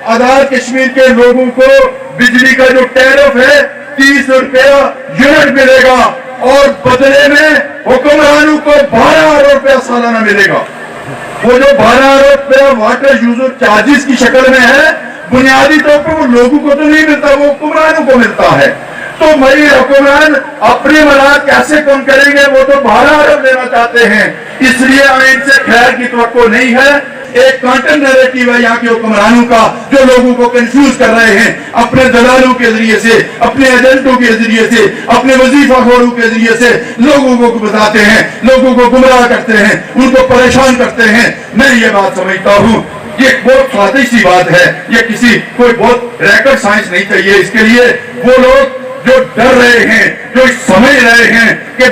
आजाद कश्मीर के लोगों को बिजली का जो टैरिफ है 30 रुपया यूनिट मिलेगा और बदले में हुक्मरानों को 12 रुपया सालाना मिलेगा। वो जो 12 रुपया वाटर यूजर चार्जेस की शक्ल में है, बुनियादी तौर पर वो लोगों को तो नहीं मिलता, वो हुक्मरानों को मिलता है। तो मेरी हुक्मरान अपने मलाक कैसे कम करेंगे? वो तो 12 अरब लेना चाहते हैं, इसलिए हमें इनसे खैर की तवक्को नहीं है। एक कंटेंट नैरेटिव है यहाँ के हुक्मरानों का जो लोगों को कंफ्यूज कर रहे हैं, अपने दलालों के जरिए से, अपने एजेंटों के जरिए से, अपने वजीफाखोरों के जरिए से लोगों को बताते हैं, लोगों को गुमराह करते हैं, उनको परेशान करते हैं। मैं ये बात समझता हूँ ये बहुत सादी सी बात है, ये किसी कोई बहुत रैकेट साइंस नहीं चाहिए इसके लिए। वो लोग जो डर रहे हैं, जो समझ रहे हैं कि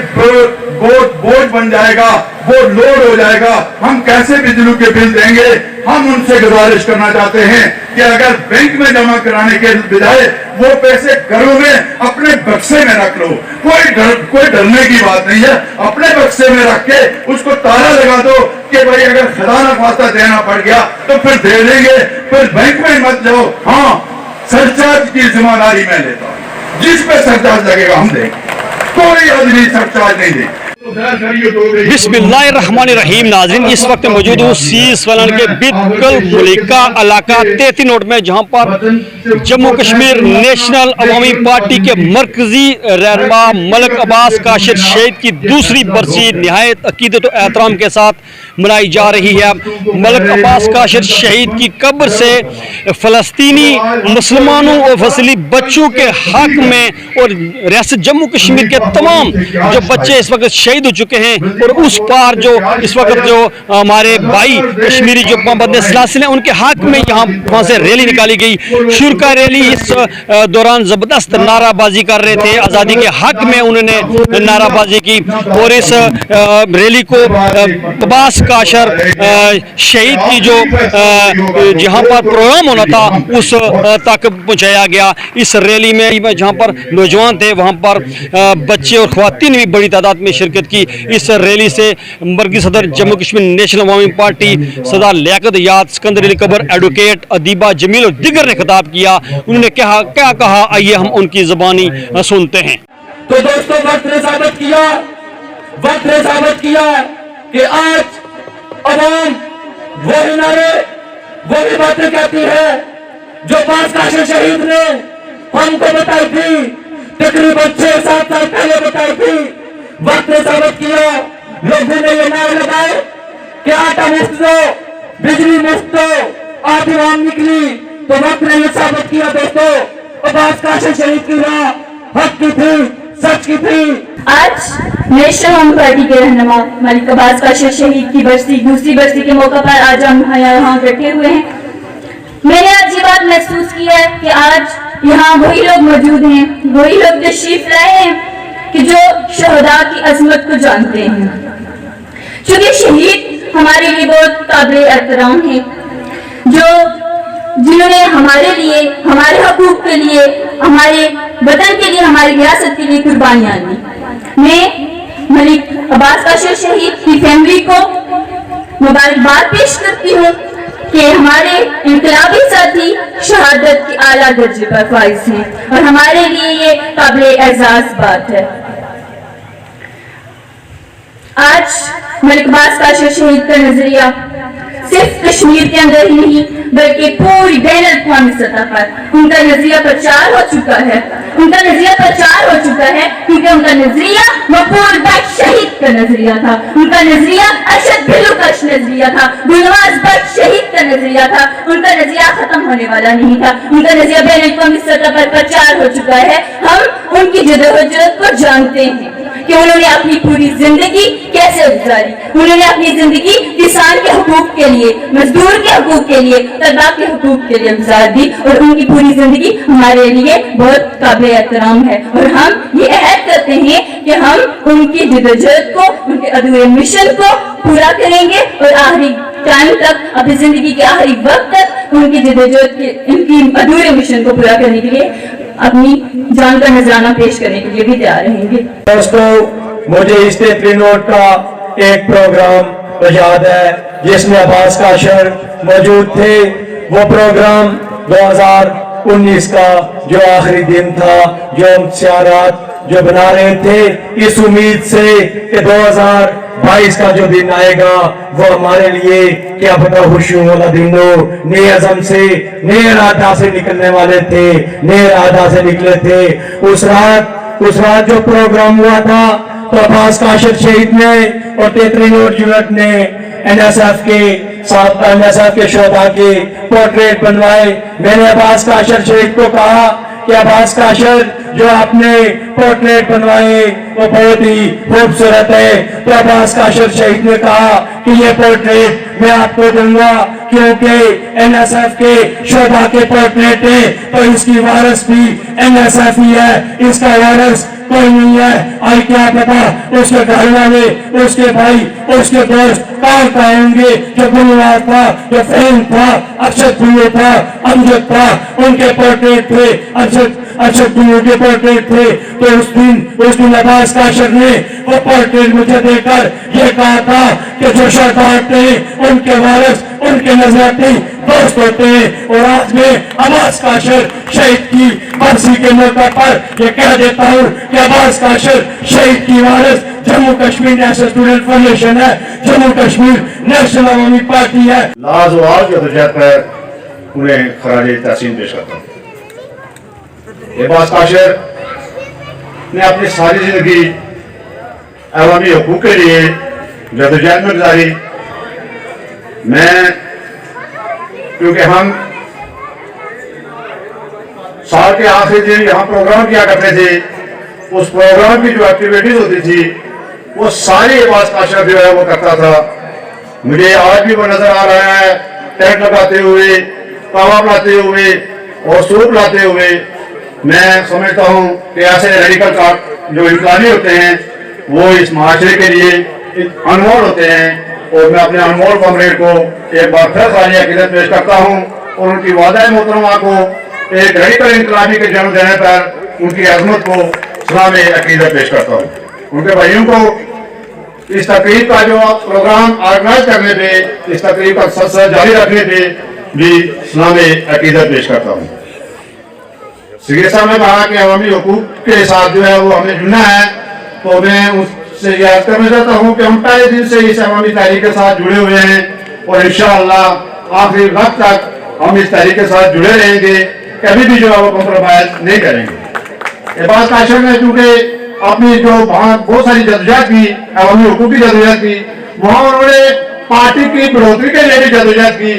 बोझ बन जाएगा, वो लोड हो जाएगा, हम कैसे बिजली के बिल देंगे, हम उनसे गुजारिश करना चाहते हैं कि अगर बैंक में जमा कराने के बजाय वो पैसे घरों में अपने बक्से में रख लो। कोई डरने की बात नहीं है, अपने बक्से में रख के उसको ताला लगा दो कि भाई अगर खुदा न खास्ता देना पड़ गया तो फिर दे देंगे, फिर बैंक में मत जाओ। हाँ, सरचार्ज की जिम्मेदारी मैं लेता हूँ, जिस पे सरचार्ज लगेगा हम देंगे, कोई आदमी सरचार्ज नहीं देगा। बिस्मिल्लाहिर्रहमानिर्रहीम। नाज़रीन, इस वक्त मौजूद हूँ सीसफलन के बिल्कुल मुलिका इलाका 33 नोट में, जहाँ पर जम्मू कश्मीर नेशनल अवामी पार्टी के मरकजी रहनुमा मलिक अब्बास काशिर शहीद की दूसरी बरसी निहायत अकीदत और एहतराम के साथ मनाई जा रही है। मलिक अब्बास काशिर शहीद की कब्र से फ़लस्तीनी मुसलमानों और फसली बच्चों के हक में और रियासत जम्मू कश्मीर के तमाम जो बच्चे इस वक्त शहीद हो चुके हैं, और उस पार जो इस वक्त जो हमारे भाई कश्मीरी जो पाबंद सलासिल हैं उनके हक में वहाँ से रैली निकाली गई। शुरा रैली इस दौरान ज़बरदस्त नाराबाजी कर रहे थे, आज़ादी के हक में उन्होंने नाराबाजी की, और इस रैली को अब्बास काशिर शहीद की जो जहाँ पर प्रोग्राम होना था उस तक पहुँचाया गया। इस रैली में जहाँ पर नौजवान थे वहाँ पर बच्चे और ख्वातीन भी बड़ी तादाद में शिरकत की। इस रैली से मरकज़ी सदर जम्मू कश्मीर नेशनल अवामी पार्टी सदा लियाकत याद सिकंदर अली कबर, एडवोकेट अदीबा जमील और दिगर ने खिताब किया। उन्होंने क्या कहा, आइए हम उनकी ज़बानी सुनते हैं। तो दोस्तों, वक्त ने साबित किया कि आज अवाम वही नारे वही बातें कहती है जो अब्बास काशिर शहीद ने हमको बताई थी, तकरीबन 6-7 साल पहले बताई थी। वक्त ने साबित किया, लोगों ने ये नारे लगाए कि आटा मुफ्त दो, बिजली मुफ्त दो, आदिवान निकली। तो वक्त ने ये साबित किया दोस्तों, अब्बास काशिर शहीद की राह हक की थी, सच की थी। आज नेशनल अवामी पार्टी के रहनुमा मलिक अब्बास काशिर शहीद की दूसरी बरसी के मौके पर आज हम यहाँ इकट्ठे हुए हैं। मैंने आज ये बात महसूस की है कि आज यहाँ वही लोग मौजूद हैं, वही लोग तशरीफ लाए हैं कि जो शहदा की अजमत को जानते हैं। चूंकि शहीद हमारे लिए बहुत काबिल एहतराम है, जिन्होंने हमारे लिए, हमारे हकूक के लिए, हमारे वतन के लिए, हमारी रियासत के लिए कुर्बानियां दी। मैं मलिक अब्बास काशिर शहीद की फैमिली को मुबारकबाद पेश करती हूँ कि हमारे इनकलाबी साथी शहादत की आला दर्जे पर फाइज हैं, और हमारे लिए ये काबिल एजाज बात है। आज मलिक अब्बास काशिर शहीद का नजरिया सिर्फ कश्मीर के अंदर ही नहीं बल्कि पूरी बैनुल अक़वामी सतह पर उनका नजरिया प्रचार हो चुका है। क्योंकि उनका नजरिया मकबूल बख्श शहीद का नजरिया था, उनका नजरिया अरशद भिलुकश नजरिया था, गुलनवाज बख्श शहीद का नजरिया था। उनका नजरिया खत्म होने वाला नहीं था, उनका नजरिया बैनुल अक़वामी सतह पर प्रचार हो चुका है। हम उनकी जद्दोजहद को जानते हैं कि उन्होंने अपनी पूरी जिंदगी कैसे गुजारी। उन्होंने अपनी जिंदगी किसान के हुकूक के लिए, मजदूर के हुकूक के लिए, तलबा के हुकूक के लिए गुजार दी, और उनकी पूरी जिंदगी हमारे लिए बहुत काबिल एहतराम है। और हम ये अहद करते हैं कि हम उनकी जद्दोजहद को, उनके अधूरे मिशन को पूरा करेंगे और आखिरी टाइम तक, अपनी जिंदगी के आखिरी वक्त तक उनकी जद्दोजहद के इनकी अधूरे मिशन को पूरा करने के लिए अपनी जान का नजराना पेश करने के लिए भी तैयार रहेंगे। दोस्तों, मुझे इस तेतली नोट का एक प्रोग्राम याद है जिसमें अब्बास काशर मौजूद थे। वो प्रोग्राम 2019 का जो आखिरी दिन था, जो हम सियारात जो बना रहे थे इस उम्मीद से कि 2022 का जो दिन आएगा वो हमारे लिए क्या पता खुशियों वाला दिन हो। नए अज़म से, नए इरादा से निकलने वाले थे, नए इरादा से निकले थे। उस रात जो प्रोग्राम हुआ था तो अब्बास काशर शहीद ने और तेतली नोट यूनिट ने NSF के शोधा के पोर्ट्रेट बनवाए। मैंने अब्बास काशर शहीद को कहा कि अब्बास काशर जो आपने पोर्ट्रेट बनवाए वो बहुत ही खूबसूरत है। तो अब्बास काशर शहीद ने कहा कि ये पोर्ट्रेट मैं आपको दूंगा क्योंकि NSF के शोधा के पोर्ट्रेट है तो इसकी वारिस भी NSF ही है, इसका वारिस कोई नहीं है। आई क्या पता उसके घर वाले, उसके भाई, उसके दोस्त कहाँ होंगे। जो गुलवार था, जो फहीम था, अरशद गुल्लू था, अमजद था, उनके पोर्ट्रेट थे, अरशद गुल्लू के पोर्ट्रेट थे। तो उस दिन अब्बास काशर ने वो पोर्ट्रेट मुझे देकर ये कहा था कि जो शहीद थे उनके वारिस, उनके नजराती दोस्त होते हैं। और आज मैं अब्बास काशर शहीद की बरसी के मौके पर ये कह देता हूँ कि अब्बास काशर शहीद की वारिस Jammu Kashmir National Student Federation है, जम्मू कश्मीर नेशनल अवामी पार्टी है। लाजवाब जदोजहद पर उन्हें खराज तहसीन पेश करता हूँ। अब्बास काशर ने अपनी सारी जिंदगी अवामी हकूक के लिए जदोजहद में गुजारी। मैं क्योंकि हम साल के आखिरी दिन यहाँ प्रोग्राम किया करते थे, उस प्रोग्राम की जो एक्टिविटीज होती थी वो सारी अब्बास काशर जो है वो करता था। मुझे आज भी वो नजर आ रहा है, टेंट लगाते हुए, तवा बनाते हुए और सूप लाते हुए। मैं समझता हूँ कि ऐसे रेडिकल जो इनकलाबी होते हैं वो इस माशरे के लिए अनमोल होते हैं। और मैं अपने अनमोल कॉमरेड को एक बार फिर खाली अकीदत पेश करता हूँ और उनकी वादा मोहतरमा को एक रेडिकल इनकलाबी के जन्म देने पर उनकी अजमत को सलाम अकीदत पेश करता हूँ। उनके भाइयों को इस तकरीब का जो प्रोग्राम ऑर्गेनाइज करने पे, इस तकरीब का सिलसिला जारी रखने पे भी सलाम अकीदत पेश करता हूँ। सिगरेट साहब ने कहा कि अवामी हकूक के साथ जो है वो हमें जुड़ना है, तो मैं उससे याद करना चाहता हूँ कि हम पहले दिन से इस अवामी तहरीक के साथ जुड़े हुए हैं और इंशाअल्लाह आखिरी वक्त तक हम इस तहरीक के साथ जुड़े रहेंगे, कभी भी जो है वो कॉम्प्रोमाइज नहीं करेंगे। अब्बास काशर ने चूंकि अपनी जो वहाँ बहुत सारी जदोजहद की, अवामी हकूक की जदोजहद की, वहाँ उन्होंने पार्टी की बढ़ोतरी के लिए भी जदोजहद की।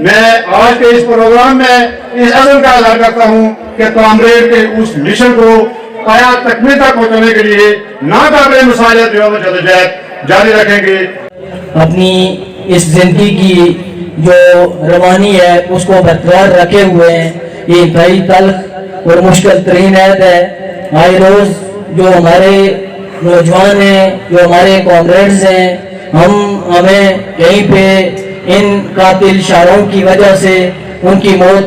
मैं आज के इस प्रोग्राम में इस अज़म का इज़हार करता हूँ कि कॉमरेड के उस मिशन को पाया तकमील तक पहुँचाने के लिए नाकाबिल मुसालियत जो है वो जदोजहद जारी रखेंगे। अपनी इस जिंदगी की जो रवानी है उसको बरकरार रखे हुए हैं। ये इंतहाई तल्ख और मुश्किल तरीन ऐद है। आए रोज जो हमारे नौजवान हैं, जो हमारे कॉमरेड्स हैं, हमें कहीं पे इन कातिल शारों की वजह से उनकी मौत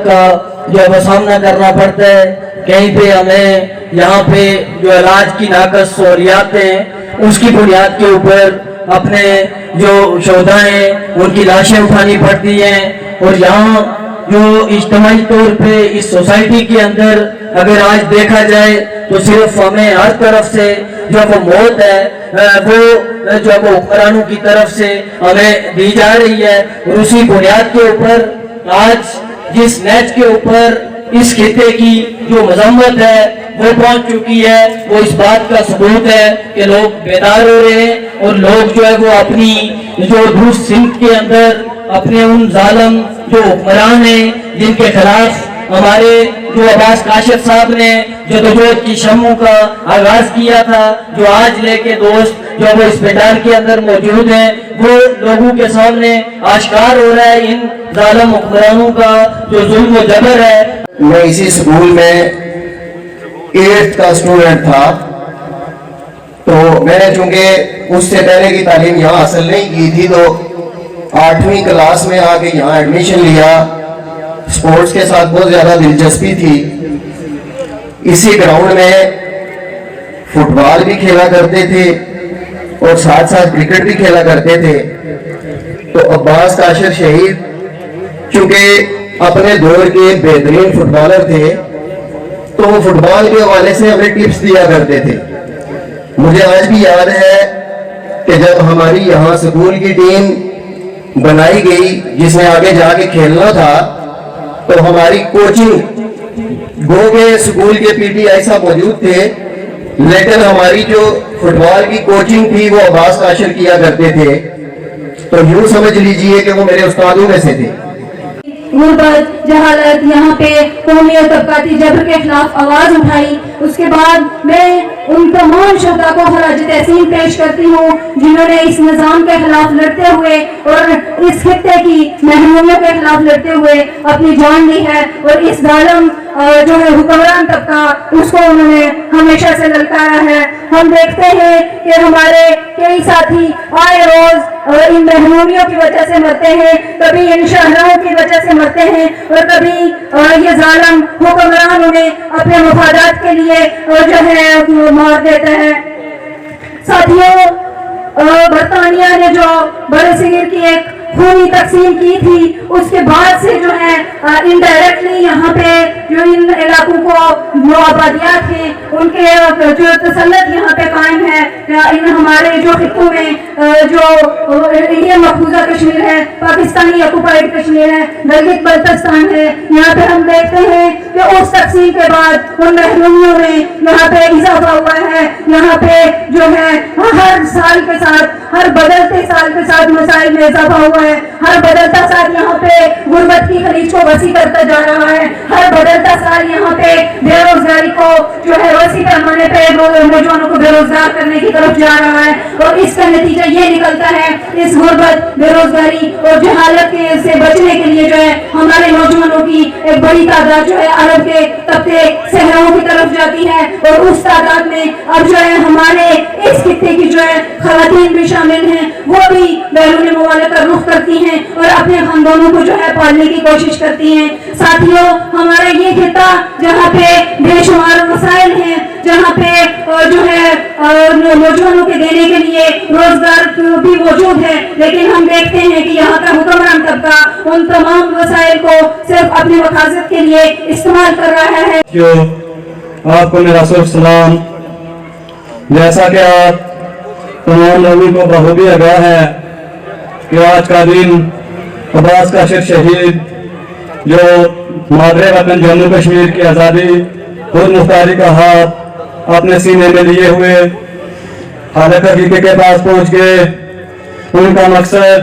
का जो है सामना करना पड़ता है। कहीं पे हमें यहाँ पे जो इलाज की नाकस सहूलियात हैं उसकी बुनियाद के ऊपर अपने जो शोधा हैं उनकी लाशें उठानी पड़ती हैं। और यहाँ जो इज्तिमाई तौर पे इस सोसाइटी के अंदर अगर आज देखा जाए तो सिर्फ हमें हर तरफ से जो वो मौत है वो जो है वो हुक्मरानों की तरफ से हमें दी जा रही है। और उसी बुनियाद के ऊपर आज जिस नेच के ऊपर इस खिते की जो मजम्मत है वो पहुंच चुकी है, वो इस बात का सबूत है कि लोग बेदार हो रहे हैं और लोग जो है वो अपनी जो दुरुस्त सिंध के अंदर अपने उन जालिम जो हुक्मरान हैं जिनके खिलाफ हमारे जो अब्बास काशर साहब ने जदोजहद की शम्मों का आगाज किया था, जो आज लेके दोस्त जो वो इस मैदान के अंदर मौजूद हैं, वो लोगों के सामने आश्कार हो रहा है इन जालिम हुक्मरानों का जो जुल्म व जबर है। मैं इसी स्कूल में 8th का स्टूडेंट था تو میں نے چونکہ اس سے پہلے کی تعلیم یہاں حاصل نہیں کی تھی تو 8ویں کلاس میں آ کے یہاں ایڈمیشن لیا. اسپورٹس کے ساتھ بہت زیادہ دلچسپی تھی. اسی گراؤنڈ میں فٹ بال بھی کھیلا کرتے تھے اور ساتھ ساتھ کرکٹ بھی کھیلا کرتے تھے. تو عباس کاشر شہید چونکہ اپنے دور کے بہترین فٹ بالر تھے تو وہ فٹ بال کے حوالے سے ہمیں ٹپس دیا کرتے تھے. مجھے آج بھی یاد ہے کہ جب ہماری یہاں سکول کی ٹیم بنائی گئی جس میں آگے جا کے کھیلنا تھا تو ہماری کوچنگ گو کے سکول کے پی ٹی آئی صاحب موجود تھے لیکن ہماری جو فٹ بال کی کوچنگ تھی وہ عباس کاشر کیا کرتے تھے. تو یوں سمجھ لیجئے کہ وہ میرے استادوں میں سے تھے. غربت جہالت یہاں پہ قومی اور طبقاتی جبر کے خلاف آواز اٹھائی. اس کے بعد میں ان تمام شہداء کو خراج تحسین پیش کرتی ہوں جنہوں نے اس نظام کے خلاف لڑتے ہوئے اور اس خطے کی محرومیوں کے خلاف لڑتے ہوئے اپنی جان لی ہے اور اس ظالم جو ہے حکمران طبقہ اس کو انہوں نے ہمیشہ سے للکارا ہے. ہم دیکھتے ہیں کہ ہمارے کئی ساتھی آئے روز ان محرومیوں کی وجہ سے مرتے ہیں, کبھی ان شاہراہوں کی وجہ سے مرتے ہیں اور کبھی یہ ظالم حکمران انہیں اپنے مفادات کے لیے جو ہے مار دیتا ہے. ساتھیوں, برطانیہ نے جو بڑے صغیر کی ایک خونی تقسیم کی تھی اس کے بعد سے جو ہے انڈائریکٹلی یہاں پہ جو ان علاقوں کو جو آبادیات ہیں ان کے جو تسلط یہاں پہ قائم ہے ان ہمارے جو خطوں میں جو انڈین مقبوضہ کشمیر ہے, پاکستانی آکوپائڈ کشمیر ہے, گلگت بلتستان ہے, یہاں پہ ہم دیکھتے ہیں کہ اس تقسیم کے بعد ان محرومیوں میں یہاں پہ اضافہ ہوا ہے. یہاں پہ جو ہے ہر سال کے ساتھ ہر بدلتے سال کے ساتھ مسائل میں اضافہ ہوا ہے. ہر بدلتا سال یہاں پہ غربت کی خلیج کو وسیع کرتا جا رہا ہے. ہر بدلتا سال یہاں پہ بے روزگاری کو جو ہے وسیع پیمانے پہ نوجوانوں کو بے روزگار کرنے کی طرف جا رہا ہے اور اس کا نتیجہ یہ نکلتا ہے اس غربت, بے روزگاری اور جہالت سے بچنے کے لیے جو ہے ہمارے نوجوانوں کی ایک بڑی تعداد جو ہے عرب کے طبقے صحراؤں کی طرف جاتی ہے اور اس تعداد میں اب جو ہے ہمارے اس خطے کی جو ہے خواتین بھی شامل ہیں, وہ بھی بیرون ممالک کا رخ کرتی ہیں اور اپنے خاندانوں کو جو ہے پالنے کی کوشش کرتی ہیں. ساتھیوں, ہمارا یہ خطہ جہاں پہ بے شمار مسائل ہیں, جہاں پہ جو ہے نوجوانوں کے دینے کے لیے روزگار بھی موجود ہے, لیکن ہم دیکھتے ہیں کہ یہاں کا حکمران طبقہ ان تمام وسائل کو صرف اپنے مقاصد کے لیے استعمال کر رہا ہے. آپ کو میرا سلام. جیسا کہ آپ تمام لوگوں کو بخوبی آگاہ ہے کہ آج کا دن عباس کاشر شہید جو مادر وطن جموں کشمیر کی آزادی خود مختاری کا ہاتھ اپنے سینے میں لیے ہوئے خالق حقیقی کے پاس پہنچ گئے. ان کا مقصد,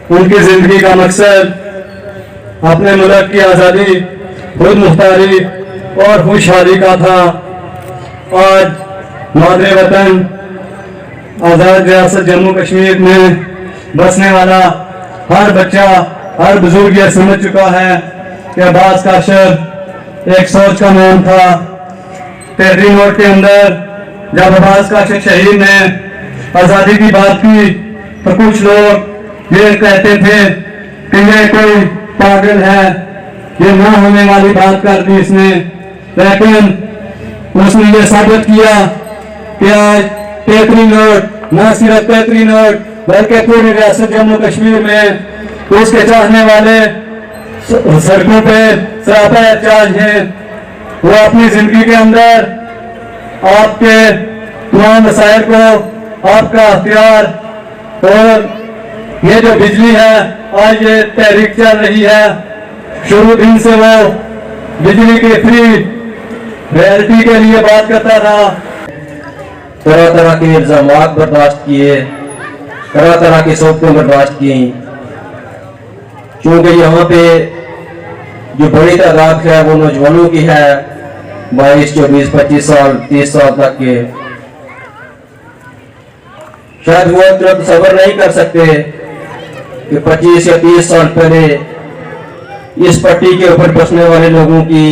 ان کی زندگی کا مقصد اپنے ملک کی آزادی, خود مختاری اور خوشحالی کا تھا. آج مادر وطن آزاد ریاست جموں کشمیر میں بسنے والا ہر بچہ, ہر بزرگ یہ سمجھ چکا ہے کہ عباس کاشر ایک سوچ کا نام تھا. 13 نوٹ کے اندر جب عباس کاشر شہید نے آزادی کی بات کی تو کچھ لوگ یہ کہتے تھے کہ یہ کوئی پاگل ہے, یہ نہ ہونے والی بات کر دی اس نے. لیکن اس نے یہ ثابت کیا کہ آج 33 نوٹ نہ صرف 33 نوٹ بلکہ پوری ریاست جموں کشمیر میں اس کے چاہنے والے سڑکوں پہ سراپا احتجاج ہیں. وہ اپنی زندگی کے اندر آپ کے تمام مسائل کو, آپ کا اختیار اور یہ جو بجلی ہے آج یہ تحریک چل رہی ہے, شروع دن سے وہ بجلی کی فری ریئلٹی کے لیے بات کرتا تھا. طرح طرح کے الزامات برداشت کیے, طرح طرح کی صحبتیں برداشت کی. چونکہ یہاں پہ جو بڑی تعداد ہے وہ نوجوانوں کی ہے, 22, 24, 25 سال 30 سال تک کے. شاید وہ تصور نہیں کر سکتے کہ 25 یا 30 سال پہلے اس پٹی کے اوپر بسنے والے لوگوں کی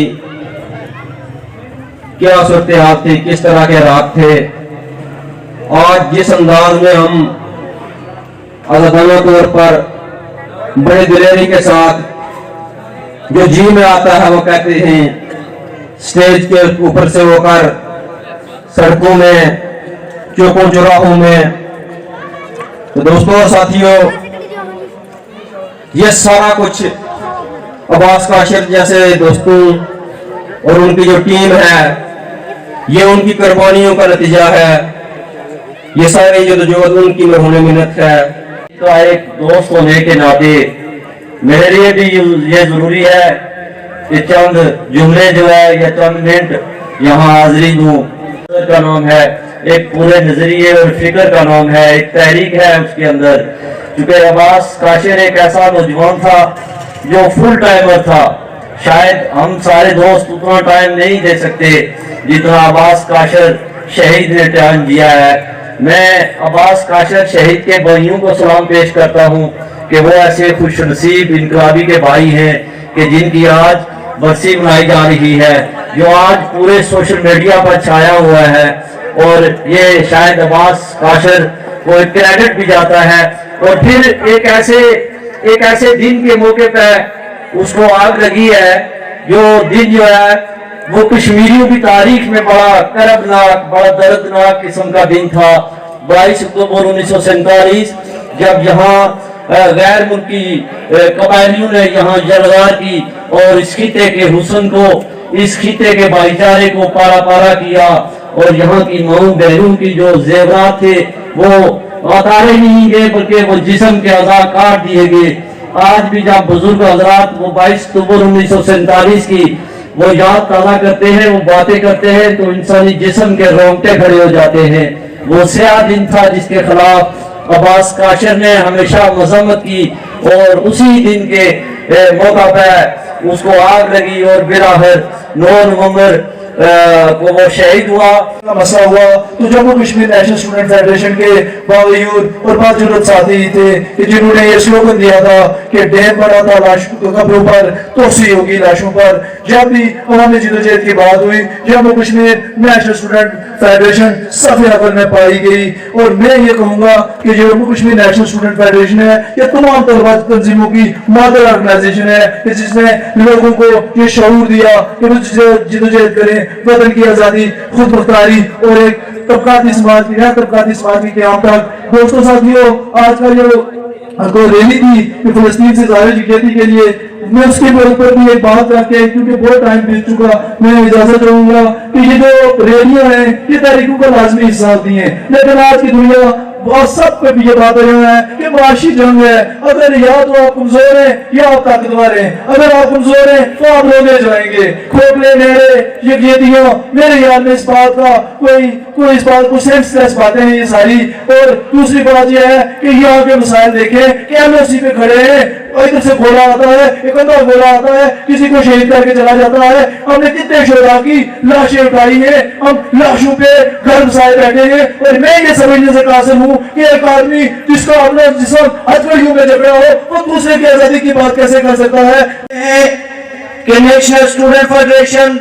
کیا صورتحال تھی, کس طرح کے حالات تھے. आज जिस अंदाज में हम आज़ादाना तौर पर बड़े दिलेरी के साथ जो जी में आता है वो कहते हैं, स्टेज के ऊपर से होकर सड़कों में, चौकों चौराहों में। तो दोस्तों और साथियों, ये सारा कुछ अब्बास काशिर जैसे दोस्तों और उनकी जो टीम है, ये उनकी कुर्बानियों का नतीजा है। ये सारी जद्दोजहद उनकी मरहून मिन्नत है। तो एक दोस्त होने के नाते मेरे लिए भी ये जरूरी है कि चंद जुमले जो है या चंद मिनट यहाँ हाजिरी दूं। का नाम है, एक पूरे नजरिए और फिक्र का नाम है, एक तहरीक है उसके अंदर। चूंकि अब्बास काशिर एक ऐसा नौजवान था जो फुल टाइमर था। शायद हम सारे दोस्त उतना टाइम नहीं दे सकते जितना अब्बास काशिर शहीद ने टाइम दिया है। मैं अब्बास काशिर शहीद के भाइयों को सलाम पेश करता हूँ कि वो ऐसे खुशनसीब इनकलाबी के भाई हैं कि जिनकी आज बरसी मनाई जा रही है, जो आज पूरे सोशल मीडिया पर छाया हुआ है। और ये शायद अब्बास काशिर को एक क्रेडिट भी जाता है। और फिर एक ऐसे दिन के मौके पर उसको आग लगी है, जो दिन जो है वो कश्मीरियों की तारीख में बड़ा करबनाक, बड़ा दर्दनाक किस्म का दिन था। 22 अक्टूबर 1947, जब यहाँ गैर मुल्की कबायलियों ने यहाँ जलगार की और इस खिते के हुस्न को, इस खिते के भाईचारे को पारा पारा किया। और यहाँ की माओ बहनों की जो जेवरात थे वो उतारे नहीं गए, बल्कि वो जिस्म के आज़ा काट दिए गए। आज भी जब बुजुर्ग हजरात वो 22 अक्टूबर 1947 की वो याद ताज़ा करते हैं, वो बातें करते हैं, तो इंसानी जिस्म के रोंगटे खड़े हो जाते हैं। वो स्याह दिन था जिसके खिलाफ अब्बास काशिर ने हमेशा मजम्मत की, और उसी दिन के मौका पर उसको आग लगी और बिलाखिर 9 नवंबर को वो शहीद हुआ। मसला हुआ तो Jammu Kashmir National Student federation के बावजूद और बाजुर्द साथी थे कि जिन्होंने ये स्लोगन दिया था कि डैम बना था लाशों कब्रों पर, तोसी होगी लाशों पर। जब भी अवामी जिदोजहद की बात हुई, Jammu Kashmir National Student Federation सफ़े अव्वल में पाई गई। और मैं ये कहूँगा कि जो Jammu Kashmir National Student Federation है, ये तमाम तलबा तंजीमों की मदर ऑर्गेनाइजेशन है, जिसने लोगों को ये शऊर दिया कि वो जिदोजहद करें, वतन की आज़ादी, खुद मुख्तारी और एक तबकाती समाज की, तबकाती समाज की क़याम तक। दोस्तों साथियों, आज का जो रैली थी कि फ़लस्तीन से ज़ाहिर यकजहती के लिए, मैं उसके ऊपर भी एक बात रखे, क्योंकि बहुत टाइम बीत चुका, मैं इजाजत चाहूंगा कि ये जो रैलियां हैं ये तारीखों का लाजमी हिस्सा होती हैं। लेकिन आज की दुनिया बहुत सब पे भी ये बात है कि मुआशी जंग है। अगर या तो आप कमजोर हैं या आप ताकतवर हैं। अगर आप कमजोर हैं तो आप रोके जाएंगे। खोखले नेड़े यकजहतियां, मेरे ख्याल में इस बात का कोई इस बात को सेंसलेस बातें हैं ये सारी। और दूसरी बात यह है कि यहाँ के मसाइल देखें कि एमओसी पे खड़े हैं, इधर से गोला आता है, एक अंदर गोला आता है, किसी को शहीद करके चला जाता है। हमने कितने शोधा की लाशें उठाई है, हम लाशों पे घर बसाए बैठे हैं। और मैं ये समझने से कासिर हूँ कि एक आदमी जिसका अपना जिस्म हथकड़ियों में जकड़ा हो, वो दूसरे की आजादी की बात कैसे कर सकता है। कि नेशनल स्टूडेंट फेडरेशन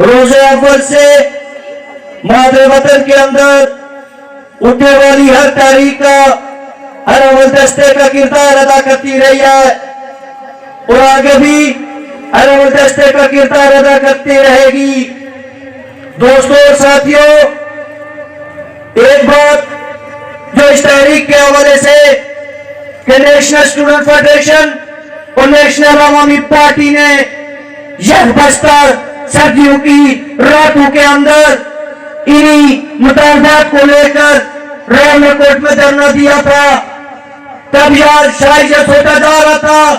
रोजे अव्वल से मादरे वतन के अंदर उठने वाली हर तारीख का, हर अव्वल दस्ते का किरदार अदा करती रही है और आगे भी हर अव्वल दस्ते का किरदार अदा करती रहेगी। दोस्तों और साथियों, एक बात जो इस तहरीक के हवाले से कि नेशनल स्टूडेंट फेडरेशन और नेशनल अवामी पार्टी ने यकबस्तर सर्दियों की रातों के अंदर इन्हीं मुतालबात को लेकर रावलकोट में धरना दिया था, तब यार शायद ये सोचा जा रहा था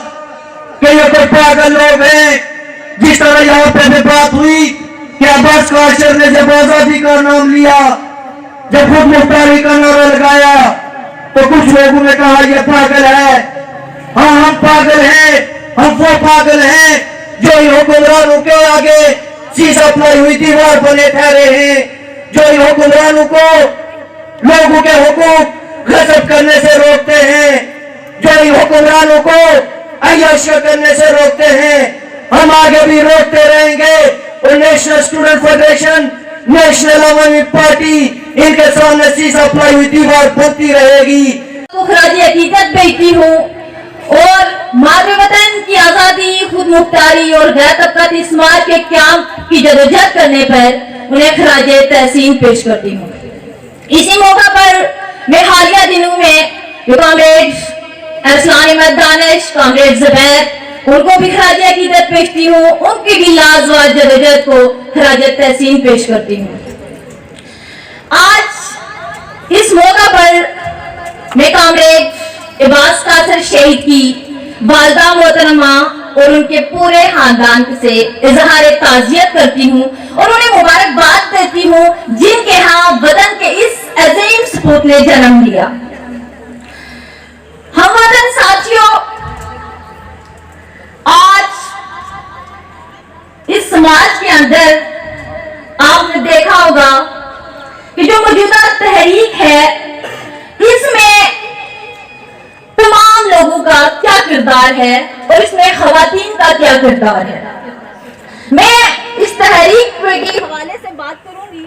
कि ये कोई पागल लोग हैं। जिस तरह यहाँ पे भी बात हुई कि अब्बास काशिर ने जब आजादी का नाम लिया, जब खुद मुख्तारी का नारा लगाया, तो कुछ लोगों ने कहा ये पागल है। हाँ, हम पागल हैं, हम वो पागल हैं जो इन हुक्मरानों के आगे शीशा फैलाई हुई दीवार बने ठहरे हैं, जो इन हुक्मरानों को लोगों के हुकूक गजब करने से रोकते हैं, जो इन हुक्मरानों को अय्याशी करने से रोकते हैं। हम आगे भी रोकते रहेंगे। और national Student federation, national Awami party इनके सामने शीशा फलाई हुई दीवार बनती रहेगी। तो खराज अकीदत भेजती हूँ और मातृ वतन की आजादी, खुद मुख्तारी और गैर तबकाती समाज के क्याम की जदोजहद करने पर उन्हें खराज तहसीन पेश करती हूँ। इसी मौका पर मैं हालिया दिनों में कॉमरेड अरसलान अहमद दानिश, कॉमरेड जुबैर, उनको भी खराज अकीदत पेशती हूँ, उनकी भी लाजवाब जदोजहद को खराज तहसीन पेश करती हूँ। आज इस मौका पर मैं कॉमरेड इबास कासर शहीद की वालदा मोहतरमा और उनके पूरे खानदान से इजहार ताजियत करती हूँ और उन्हें मुबारकबाद देती हूँ जिनके यहाँ वतन के इस अजीम सपूत ने जन्म लिया। हम वतन साथियों, आज इस समाज के अंदर आपने देखा होगा कि जो मौजूदा तहरीक है इसमें तमाम लोगों का क्या किरदार है और इसमें खवातीन का क्या किरदार है। मैं इस तहरीक के हवाले से बात करूंगी।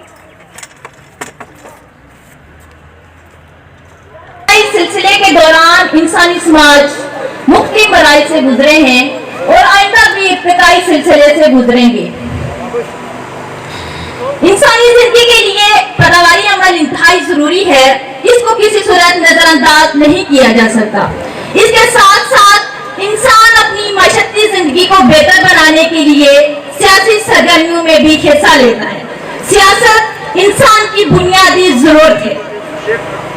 इस सिलसिले के दौरान इंसानी समाज मुख्तलिफ मराइल से गुजरे हैं और आइंदा भी इब्तिदाई सिलसिले से गुजरेंगे। इंसानी जिंदगी के लिए पैदावारी अमल इंतहाई जरूरी है, इसको किसी सूरत नजरअंदाज नहीं किया जा सकता। इसके साथ साथ इंसान अपनी माशरती जिंदगी को बेहतर बनाने के लिए सियासी सरगर्मियों में भी हिस्सा लेता है। सियासत इंसान की बुनियादी जरूरत है।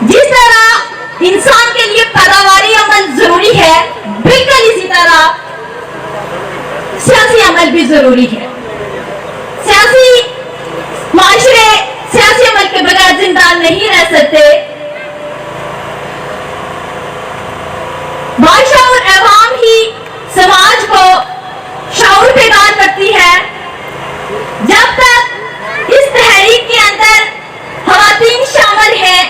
जिस तरह इंसान के लिए पैदावारी अमल जरूरी है, बिल्कुल इसी तरह सियासी अमल भी जरूरी है। सियासी माशरे सियासी अमल के बगैर जिंदा नहीं रह सकते। बादशाह और अवाम ही समाज को शऊर पैदा करती है। जब तक इस तहरीक के अंदर खवातीन शामिल हैं,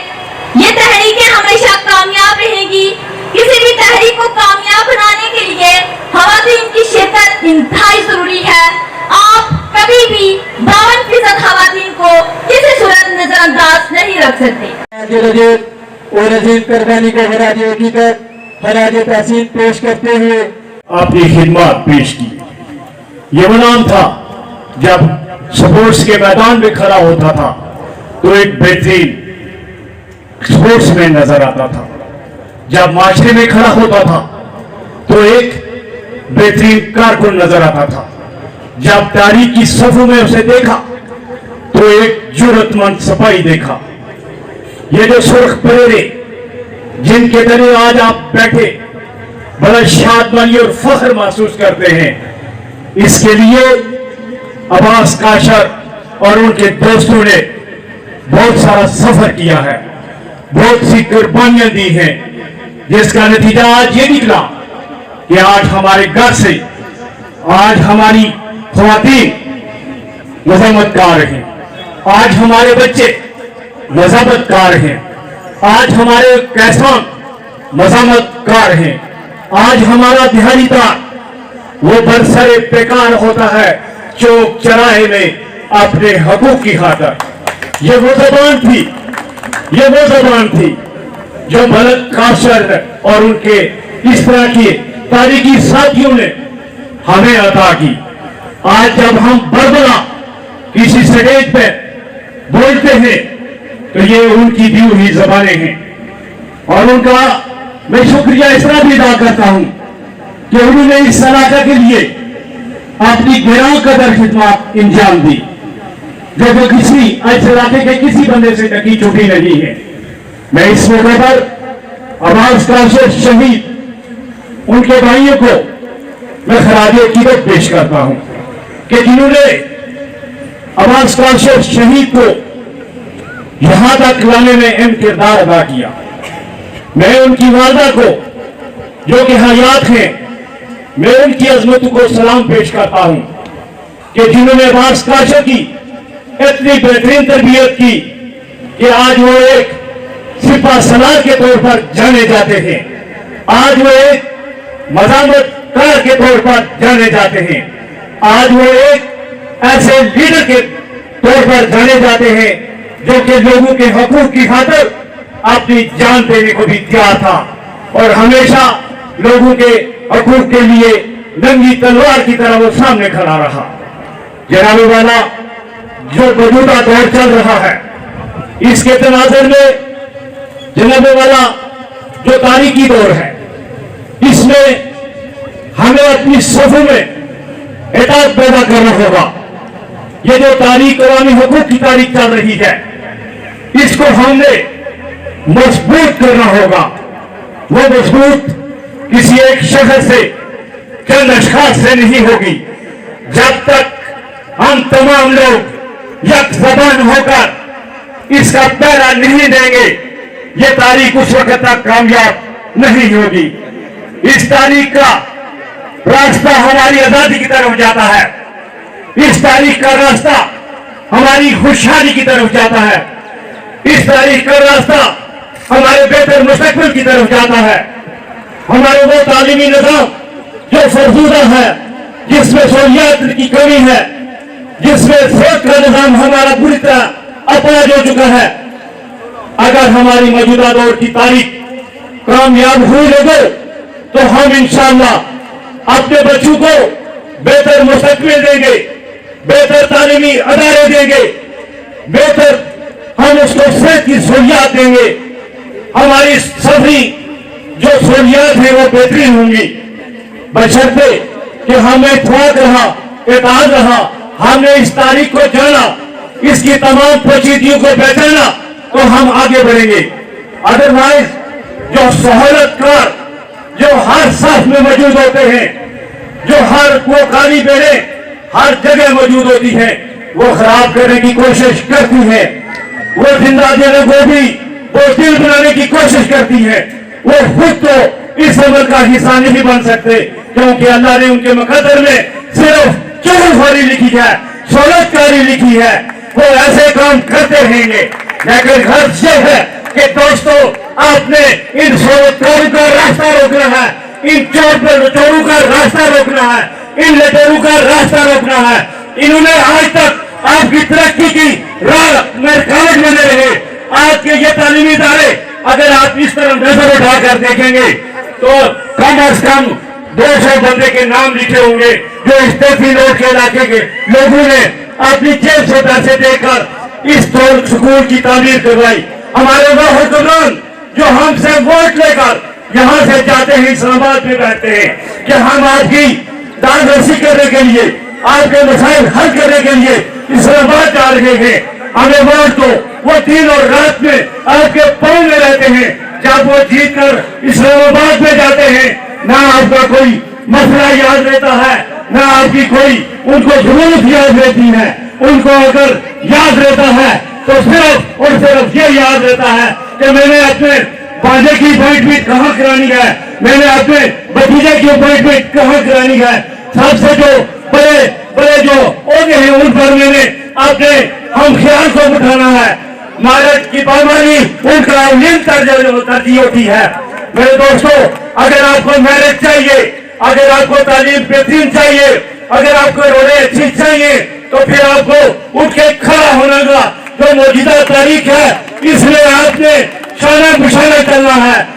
ये तहरीकें हमेशा कामयाब रहेंगी। किसी भी तहरीक को कामयाब बनाने के लिए खवातीन की शिरकत इंतहाई जरूरी है। आप कभी भी 52% खवातीन को किसी सूरत नजरअंदाज नहीं रख सकते। और अजीम कुर्बानी को खराज तहसीन पेश करते हुए अपनी खिदमत पेश की। ये वो नाम था जब स्पोर्ट्स के मैदान में खड़ा होता था तो एक बेहतरीन स्पोर्ट्समैन नजर आता था। जब माशरे में खड़ा होता था तो एक बेहतरीन कारकुन नजर आता था। जब तारीख की सफों में उसे देखा तो एक जुर्रतमंद सिपाही देखा। ये जो सुर्ख परेरे जिनके तले आज आप बैठे बड़ा शादमानी और फख्र महसूस करते हैं, इसके लिए अब्बास काशर और उनके दोस्तों ने बहुत सारा सफर किया है, बहुत सी कुर्बानियां दी हैं, जिसका नतीजा आज ये निकला कि आज हमारे घर से आज हमारी ख्वातीन मजम्मतकार हैं, आज हमारे बच्चे मजम्मतकार हैं, आज हमारे कैसान मजम्मतकार हैं, आज हमारा दिहाड़ीदार वो बरसरे बेकार होता है चौक चौराहे में अपने हकूक की खातर। ये वो जबान थी, ये वो जबान थी जो मलक काशर और उनके इस तरह के तारीखी साथियों ने हमें अता की। आज जब हम बरबरा किसी स्टेज पे बोलते हैं तो ये उनकी दी हुई जबानें हैं और उनका मैं शुक्रिया इस तरह भी अदा करता हूं कि उन्होंने इस इलाका के लिए अपनी गिरां कदर खिदमत इंजाम दी, जो किसी इस इलाके के किसी बंदे से ढकी छुटी नहीं है। मैं इस मौके पर अब्बास काशर शहीद उनके भाइयों को मैं खराज अकीदत पेश करता हूं कि जिन्होंने अब्बास काशर शहीद को यहां तक लाने में अहम किरदार अदा किया। मैं उनकी वालदा को जो कि हयात हैं, मैं उनकी अजमत को सलाम पेश करता हूं कि जिन्होंने अब्बास काशर की इतनी बेहतरीन तरबियत की कि आज वो एक सिपा सलार के तौर पर जाने जाते हैं, आज वो एक मज़ामतकार के तौर पर जाने जाते हैं, आज वो एक ऐसे लीडर के तौर पर जाने जाते हैं जो कि लोगों के हकूक की खातिर अपनी जान देने को भी तैयार था और हमेशा लोगों के हकूक के लिए नंगी तलवार की तरह वो सामने खड़ा रहा। जनाब वाला, जो मौजूदा दौर चल रहा है इसके तनाजुर में जनाब वाला जो तारीखी दौर है इसमें हमें अपनी सफों में एताद पैदा करना होगा। ये जो तारीख अवामी हकूक की तारीख चल रही है इसको हमने मजबूत करना होगा। वो मजबूत किसी एक शख्स से चंद अशखास से नहीं होगी। जब तक हम तमाम लोग यक ज़बान होकर इसका पहरा नहीं देंगे ये तारीख उस वक्त तक कामयाब नहीं होगी। इस तारीख का रास्ता हमारी आजादी की तरफ जाता है। इस तारीख का रास्ता हमारी खुशहाली की तरफ जाता है। इस तारीख का रास्ता हमारे बेहतर मुस्तकबिल की तरफ जाता है। हमारे वो तालीमी निज़ाम जो फरजूदा है, जिसमें सहूलियात की कमी है, जिसमें सोच का निज़ाम हमारा पूरी तरह अपराध हो चुका है, अगर हमारी मौजूदा दौर की तारीख कामयाब हुई लोगों तो हम इंशाअल्लाह अपने बच्चों को बेहतर मुस्तकबिल देंगे, बेहतर तालीमी अदारे देंगे, बेहतर हम उसको सेहत की सहूलियात देंगे। हमारी सभी जो सहूलियात है वो बेहतरीन होंगी, बशर्ते कि हमें इत्तेफाक रहा, इत्तेहाद रहा, हमने इस तारीख को जाना, इसकी तमाम पेचीदगियों को पहचाना तो हम आगे बढ़ेंगे। अदरवाइज जो सहूलतकार जो हर साथ में मौजूद होते हैं, जो हर वो काली बेड़े हर जगह मौजूद होती है, वो खराब करने की कोशिश करती है। वो जिंदा देने को भी वो दिल बनाने की कोशिश करती है। वो खुद तो इस अमल का हिस्सा नहीं बन सकते क्योंकि अल्लाह ने उनके मुकद्दर में सिर्फ चोरखोरी लिखी है, सहूलतकारी लिखी है। वो ऐसे काम करते रहेंगे, लेकिन गर्ज ये है कि दोस्तों आपने इन सहूलतकारों का रास्ता रोकना है, इन चोरों का रास्ता रोकना है, इन लटेरों का रास्ता रोकना है। इन्होंने आज तक आपकी तरक्की की राह में रुकावट बने रहे। आज के ये तालीमी इदारे अगर आप इस तरह नजर उठाकर देखेंगे तो कम अज कम 200 बंदे के नाम लिखे होंगे जो इस तहसील के इलाके के लोगों ने अपनी जेब से पैसे देकर इस स्कूल की तामीर करवाई। हमारे वो हुक्मरान जो हमसे वोट लेकर यहाँ से जाते हैं इस्लामाबाद में बैठते हैं कि हम आपकी दानरसी करने के लिए, आपके मसाइल हल करने के लिए इस्लामाबाद जा रहे हैं, हमें वोट दो। वो दिन और रात में आपके पाँव में रहते हैं। जब वो जीत कर इस्लामाबाद में जाते हैं, ना आपका कोई मसला याद रहता है, ना आपकी कोई उनको जरूरत याद रहती है। उनको अगर याद रहता है तो सिर्फ और सिर्फ ये याद रहता है कि मैंने अपने बाजे की अपॉइंटमेंट कहाँ करानी है, मैंने अपने भतीजे की अपॉइंटमेंट कहाँ करानी है। सबसे जो बड़े बड़े जो ओहदे हैं उन पर मैंने अपने हम ख्याल को उठाना है। मारत की पाबंदी उनका तरजीह होती है। मेरे दोस्तों, अगर आपको मैरिज चाहिए, अगर आपको तालीम बेहतरीन चाहिए, अगर आपको रोडे अच्छी चाहिए तो फिर आपको उठ के खड़ा होना का जो मौजूदा तारीख है इसलिए आपने शाना बिशाना चलना है।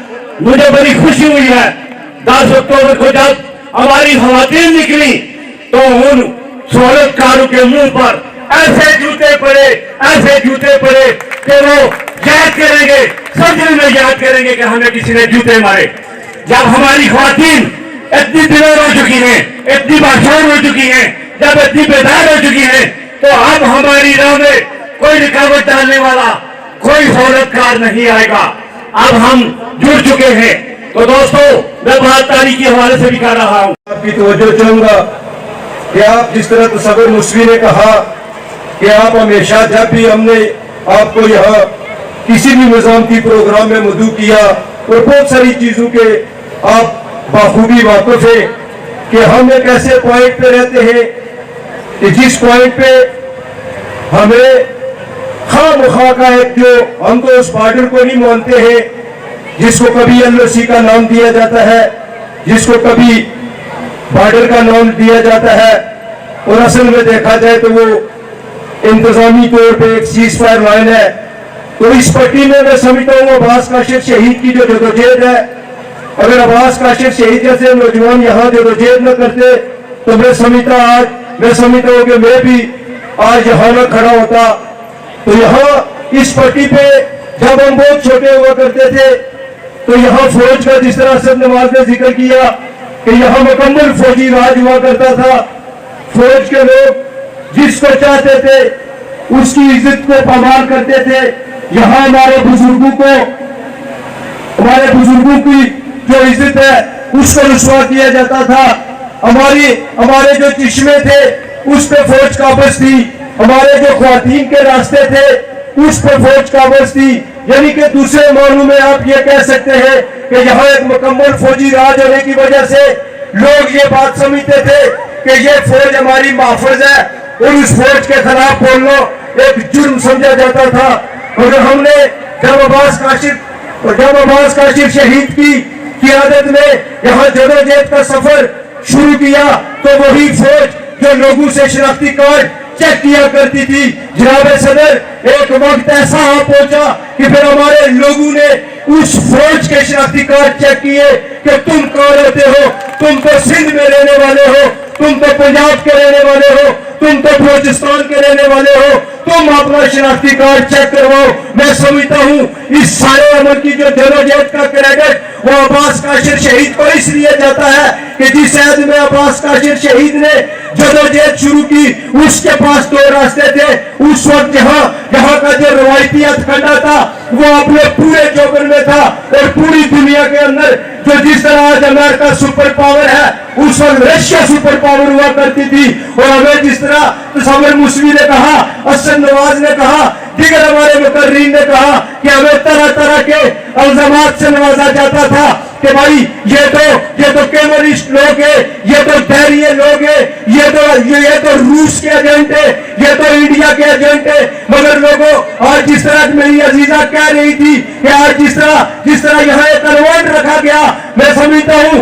मुझे बड़ी खुशी हुई है 10 अक्टूबर को जब हमारी खवातीन निकली तो उन सहूलतकारों के मुंह पर ऐसे जूते पड़े कि वो याद करेंगे, सदर में याद करेंगे कि हमें किसी ने जूते मारे। जब हमारी खवातीन इतनी दिलेर हो चुकी हैं, इतनी बाशूर हो चुकी हैं, जब इतनी बेदार हो चुकी हैं तो अब हमारी राह में कोई रुकावट डालने वाला कोई सहूलतकार नहीं आएगा। अब हम जुड़ चुके हैं। तो दोस्तों, मैं बात तारीख के हवाले से भी कर रहा हूँ। आपकी तवज्जो चाहूंगा कि आप जिस तरह तसव्वुर मुस्वी ने कहा कि आप हमेशा जब भी हमने आपको यहाँ किसी भी निजामती प्रोग्राम में मदऊ किया और बहुत सारी चीजों के आप बाखूबी वाकिफ है कि हम एक ऐसे पॉइंट पे रहते हैं कि जिस पॉइंट पे हमें खामखा का एक जो हम तो उस बॉर्डर को नहीं मानते हैं जिसको कभी LOC का नाम दिया जाता है, जिसको कभी बॉर्डर का नाम दिया जाता है, और असल में देखा जाए तो वो इंतजामी तौर पे एक सीज फायर लाइन है। तो इस पट्टी में मैं समझता हूँ अब्बास काशिफ शहीद की जो जदोजहद है, अगर अब्बास काशिफ शहीद जैसे नौजवान यहाँ जदोजहद न करते तो मैं समझता हूँ कि मैं भी आज यहाँ न खड़ा होता। तो यहाँ इस पट्टी पे जब हम बहुत छोटे हुआ करते थे तो यहाँ फौज का जिस तरह असद नवाज ने जिक्र किया कि यहाँ मुकम्मल फौजी राज हुआ करता था। फौज के लोग जिसको चाहते थे उसकी इज्जत को पामाल करते थे। यहाँ हमारे बुजुर्गों की जो इज्जत है उसको रुसवा किया जाता था। हमारे जो चश्मे थे उस पे फौज काबज थी, हमारे जो ख्वातीन के रास्ते थे उस पे फौज काबज थी। यानी कि दूसरे मानों में आप ये कह सकते हैं कि यहाँ एक मुकम्मल फौजी राज होने की वजह से लोग ये बात समझते थे कि ये फौज हमारी महफूज है और उस फौज के खिलाफ बोलना एक जुर्म समझा जाता था। और हमने जब अब्बास काशिफ शहीद की क़ियादत में यहाँ जदोजहद का सफर शुरू किया तो वही फौज जो लोगों से शनाख्ती कार्ड चेक किया करती थी, जनाब सदर, एक वक्त ऐसा आ पहुंचा कि फिर हमारे लोगों ने उस फौज के शनाख्ती कार्ड चेक किए कि तुम कौन होते हो, तुम तो सिंध में रहने वाले हो, तुम तो पंजाब के रहने वाले हो, तुम तो बलूचिस्तान के रहने वाले हो, तुम अपना शनाख्ती कार्ड चेक करवाओ। मैं समझता हूँ इस सारे अमल की जो जदोजहद का क्रेडिट वो अब्बास काशिफ शहीद को इसलिए जाता है कि जिस ऐद में अब्बास काशिफ शहीद ने जदोजहद शुरू की उसके पास दो रास्ते थे। उस वक्त यहाँ का जो रवायती हथकंडा था वो अपने पूरे जोबन में था और पूरी दुनिया के अंदर जो जिस तरह आज अमेरिका सुपर पावर है उस वक्त रशिया सुपर पावर हुआ करती थी। और हमें जिस तरह तस्वीर मुस्वी ने कहा, असद नवाज ने कहा, दिगर हमारे मुकर्रीन ने कहा कि हमें तरह तरह के इल्जामात से नवाजा जाता था कि भाई ये तो कम्युनिस्ट लोग है, ये तो बैरियर लोग है, ये तो रूस के एजेंट है, ये तो इंडिया के एजेंट है। मगर लोगों आज जिस तरह मेरी अजीजा कह रही थी कि आज जिस तरह यहाँ एक कन्वर्ट रखा गया, मैं समझता हूँ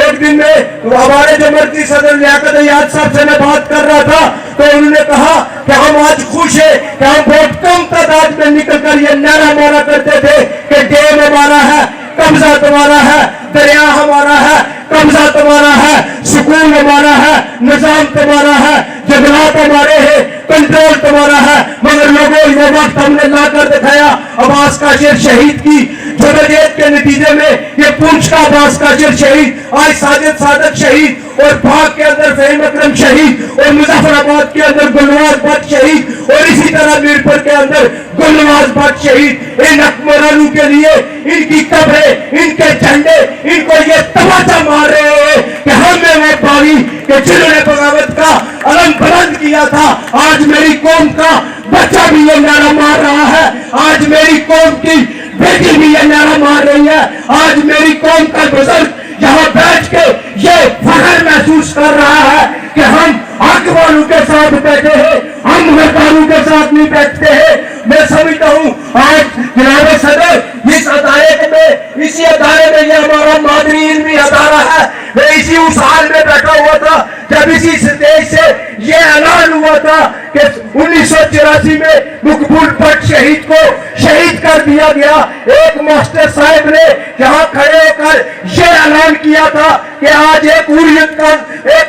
एक दिन में हमारे जो मर्जी सदर लियाकत अयाज साहब से मैं बात कर रहा था तो उन्होंने कहा कि हम आज खुश है कि हम बहुत कम तादाद में निकल कर ये नारा मारा करते थे कि डैम हमारा है, कब्जा तुम्हारा है, दरिया हमारा है, कब्जा तुम्हारा है, सुकून हमारा है, निजाम तुम्हारा है, जंगलात हमारे हैं, कंट्रोल तुम्हारा है। मगर लोगों ये वक्त हमने ला कर दिखाया अब्बास काशिफ शहीद की जदोजहद के नतीजे में। ये पुंछ का अब्बास काशिफ शहीद, आज साजिद सादक शहीद, और भाग के अंदर फहीम अकरम शहीद, और मुजफ्फराबाद के अंदर गुलनवाज भट्ट शहीद, और इसी तरह मीरपुर के अंदर गुलनवाज भट्ट शहीद। इन हुक्मरानों के लिए इनकी कब्रें, इनके झंडे, इनको ये तमाचा मार रहे हैं कि हमें वो पावी कि जिन्होंने बगावत का अलम बुलंद किया था। आज मेरी कौम का बच्चा भी ये नारा मार रहा है, आज मेरी कौम की बेटी भी ये नारा मार रही है, आज मेरी कौम का बुजुर्ग यहाँ बैठ के ये फख्र महसूस कर रहा है कि हम हक वालों के साथ बैठे हैं, हम गद्दारों के साथ नहीं बैठते हैं। मैं समझता हूँ आज जनाब सदर इस अदारे में, इसी अदारे में ये हमारा मादरी इल्मी अदारा है। मैं इसी उस हाल में बैठा हुआ था जब इसी स्टेज से ये ऐलान हुआ था कि 1984 में मकबूल भट्ट शहीद को शहीद कर दिया गया। एक मास्टर साहब ने यहाँ खड़े होकर ये ऐलान किया था कि आज एक